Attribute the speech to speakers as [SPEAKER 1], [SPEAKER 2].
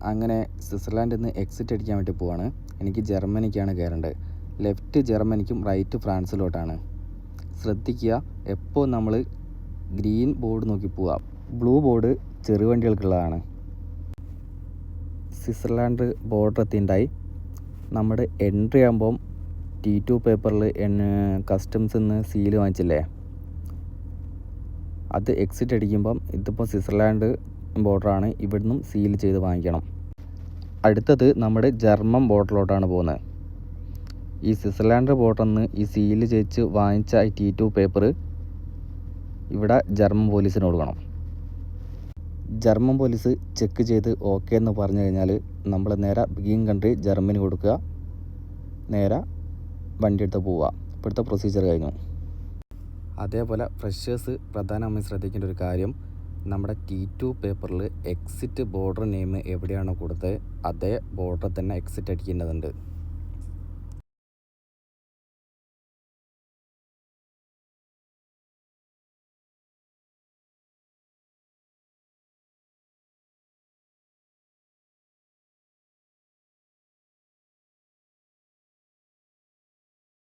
[SPEAKER 1] അങ്ങനെ സ്വിറ്റ്സർലാൻഡിൽ നിന്ന് എക്സിറ്റ് അടിക്കാൻ വേണ്ടി പോവാണ്. എനിക്ക് ജർമ്മനിക്കാണ് കയറേണ്ടത്. Left ജർമ്മനിക്കും right ഫ്രാൻസിലോട്ടാണ്. ശ്രദ്ധിക്കുക, എപ്പോൾ നമ്മൾ ഗ്രീൻ ബോർഡ് നോക്കി പോവുക. ബ്ലൂ ബോർഡ് ചെറുവണ്ടികൾക്കുള്ളതാണ്. സ്വിറ്റ്സർലാൻഡ് ബോർഡർ എത്തിയിട്ടുണ്ടായി. നമ്മുടെ എൻട്രി ആകുമ്പം T2 പേപ്പറിൽ കസ്റ്റംസിൽ നിന്ന് സീല് വാങ്ങിച്ചില്ലേ, അത് എക്സിറ്റ് അടിക്കുമ്പം ഇതിപ്പോൾ സ്വിറ്റ്സർലാൻഡ് ബോർഡറാണ്, ഇവിടുന്നും സീൽ ചെയ്ത് വാങ്ങിക്കണം. അടുത്തത് നമ്മുടെ ജർമ്മൻ ബോർഡറിലോട്ടാണ് പോകുന്നത്. ഈ സ്വിറ്റ്സർലാൻഡ് ബോർഡറിൽ നിന്ന് ഈ സീല് ചെയ്ത് വാങ്ങിച്ച T2 പേപ്പർ ഇവിടെ ജർമ്മൻ പോലീസിന് കൊടുക്കണം. ജർമ്മൻ പോലീസ് ചെക്ക് ചെയ്ത് ഓക്കെ എന്ന് പറഞ്ഞു കഴിഞ്ഞാൽ നമ്മൾ നേരെ ബിഗിൻ കൺട്രി ജർമ്മനി കൊടുക്കുക, നേരെ വണ്ടി എടുത്ത് പോവുക. ഇപ്പോഴത്തെ പ്രൊസീജിയർ കഴിഞ്ഞു. അതേപോലെ ഫ്രഷേഴ്സ് പ്രധാനമായും ശ്രദ്ധിക്കേണ്ട ഒരു കാര്യം, നമ്മുടെ T2 പേപ്പറിൽ എക്സിറ്റ് ബോർഡർ നെയിം എവിടെയാണോ കൊടുത്തത് അതേ ബോർഡർ തന്നെ എക്സിറ്റ് അടിക്കേണ്ടതുണ്ട്.